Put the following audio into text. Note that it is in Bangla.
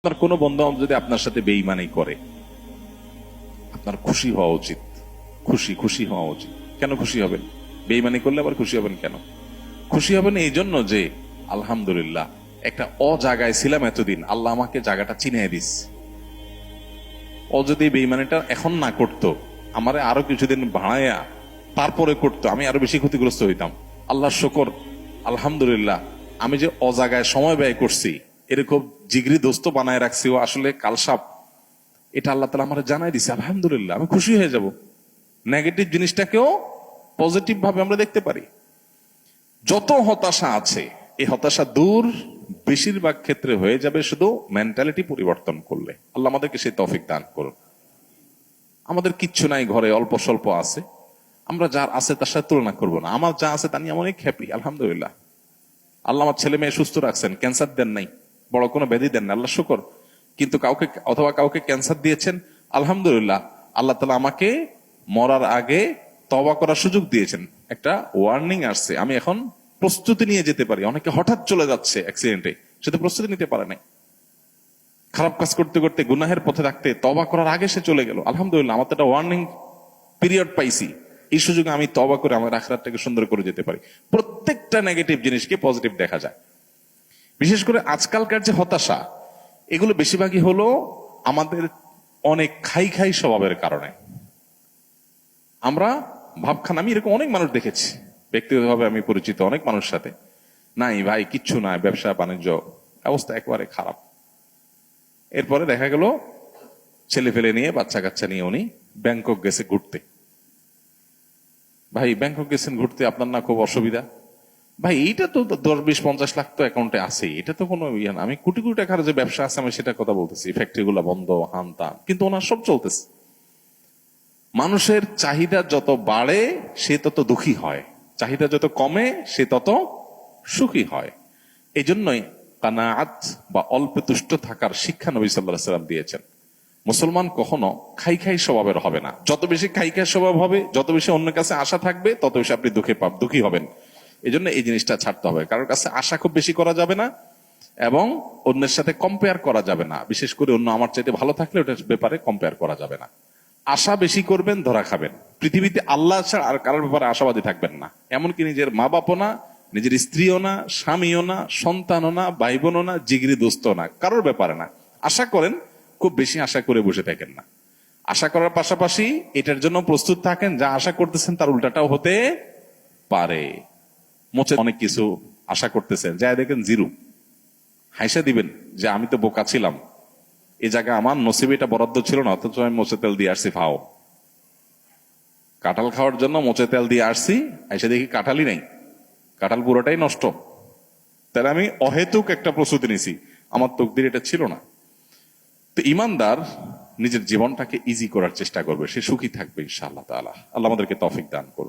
আপনার কোনো বন্ধু যদি আপনার সাথে বেঈমানি করে, আপনার খুশি হওয়া উচিত। খুশি হওয়া উচিত। কেন খুশি হবেন? বেঈমানি করলে আবার খুশি হবেন কেন? খুশি হবেন এই জন্য যে আলহামদুলিল্লাহ একটা জায়গায় ছিলাম এতদিন, আল্লাহ আমাকে জায়গাটা চিনিয়ে দিস। ও যদি বেঈমানিটা এখন না করতো, আমারে আরো কিছুদিন ভাড়াইয়া তারপরে করতো, আমি আরো বেশি ক্ষতিগ্রস্ত হইতাম। আল্লাহ শুকর, আলহামদুলিল্লাহ আমি যে জায়গায় সময় ব্যয় করছি, এরকম জিগরি দোস্ত বানায় রাখছি, ও আসলে কালসাপ, এটা আল্লাহ তাআলা আমার জানাই দিছে। আলহামদুলিল্লাহ আমি খুশি হয়ে যাব। নেগেটিভ জিনিসটাকেও পজিটিভ ভাবে আমরা দেখতে পারি। যত হতাশা আছে, এই হতাশা দূর বেশিরভাগ ক্ষেত্রে হয়ে যাবে শুধু মেন্টালিটি পরিবর্তন করলে। আল্লাহ আমাদেরকে সেই তৌফিক দান করুন। আমাদের কিচ্ছু নাই, ঘরে অল্প স্বল্প আছে, আমরা যার আছে তার সাথে তুলনা করবো না। আমার যা আছে তা নিয়ে আমি অনেক হ্যাপি, আলহামদুলিল্লাহ। আল্লাহ আমার ছেলে মেয়ে সুস্থ রাখছেন, ক্যান্সার দেন নাই, বড় কোনো ব্যাধি দেন না, আল্লাহ শুকর। কিন্তু কাউকে ক্যান্সার দিয়েছেন, আলহামদুলিল্লাহ আল্লাহ তাআলা আমাকে মরার আগে তওবা করার সুযোগ দিয়েছেন। একটা ওয়ার্নিং আসছে, আমি এখন প্রস্তুতি নিয়ে যেতে পারি। অনেকে হঠাৎ চলে যাচ্ছে অ্যাক্সিডেন্টে, সে তো প্রস্তুতি নিতে পারে নাই। খারাপ কাজ করতে করতে গুনাহের পথে থাকতে তওবা করার আগে সে চলে গেল। আলহামদুলিল্লাহ আমার তো একটা ওয়ার্নিং পিরিয়ড পাইছি, এই সুযোগে আমি তওবা করে আমার আখিরাতটাকে সুন্দর করে যেতে পারি। প্রত্যেকটা নেগেটিভ জিনিসকে পজিটিভ দেখা যায়। বিশেষ করে আজকালকার যে হতাশা, এগুলো বেশিরভাগই হলো আমাদের অনেক খাই স্বভাবের কারণে। আমরা ভাবখান, আমি এরকম অনেক মানুষ দেখেছি, ব্যক্তিগতভাবে আমি পরিচিত অনেক মানুষ সাথে, নাই ভাই কিচ্ছু নাই, ব্যবসা বাণিজ্য অবস্থা একেবারে খারাপ। এরপরে দেখা গেল ছেলে ফেলে নিয়ে, বাচ্চা কাচ্চা নিয়ে উনি ব্যাংকক গেছে ঘুরতে। ভাই ব্যাংকক গেছেন ঘুরতে, আপনার না খুব অসুবিধা? ভাই এইটা তো 10-20-50 লাখ তো অ্যাকাউন্টে আছে, এটা তো কোনো ইয়ে না। আমি কোটি কোটি টাকার যে ব্যবসা আছে আমি সেটা কথা বলতেছি, ফ্যাক্টরি গুলা বন্ধ, হান তান, কিন্তু ওনার সব চলতেছে। মানুষের চাহিদা যত বাড়ে সে তত দুঃখী হয়, চাহিদা যত কমে সে তত সুখী হয়। এই জন্যই কানাআত বা অল্পে তুষ্ট থাকার শিক্ষা নবী সাল্লাল্লাহু আলাইহি ওয়াসাল্লাম দিয়েছেন। মুসলমান কখনো খাই স্বভাবের হবে না। যত বেশি খাই স্বভাব হবে, যত বেশি অন্যের কাছে আশা থাকবে, তত বেশি আপনি দুঃখী হবেন। এই জন্য এই জিনিসটা ছাড়তে হবে। কারোর কাছে আশা খুব বেশি করা যাবে না, এবং অন্যের সাথে কম্পেয়ার করা যাবে না। বিশেষ করে অন্য আমার চাইতে ভালো থাকলে ওটার ব্যাপারে কম্পেয়ার করা যাবে না। আশা বেশি করবেন, ধরা খাবেন। পৃথিবীতে আল্লাহ ছাড়া আর কারোর ব্যাপারে আশাবাদী থাকবেন না। এমনকি নিজের মা বাপও না, নিজের স্ত্রীও না, স্বামীও না, সন্তানও না, ভাই বোনও না, জিগরি দোস্ত না, কারোর ব্যাপারে না। আশা করেন, খুব বেশি আশা করে বসে থাকেন না। আশা করার পাশাপাশি এটার জন্য প্রস্তুত থাকেন, যা আশা করতেছেন তার উল্টাটাও হতে পারে। অনেক কিছু আশা করতেছেন, যা দেখেন জিরো, হাইসা দিবেন যে আমি তো বোকা ছিলাম, এই জায়গায় আমার নসিবে এটা বরাদ্দ ছিল না, অথচ আমি মোচে তেল দিয়ে আসছি। ফাও কাঁঠাল খাওয়ার জন্য মোচে তেল দিয়ে আসছি, এসে দেখি কাঁঠালই নেই, কাঁঠাল পুরোটাই নষ্ট। তাহলে আমি অহেতুক একটা প্রস্তুতি নিছি, আমার তকদির এটা ছিল না। তো ইমানদার নিজের জীবনটাকে ইজি করার চেষ্টা করবে, সে সুখী থাকবে ইনশাআল্লাহ তাআলা। আল্লাহ আমাদেরকে তৌফিক দান করুন।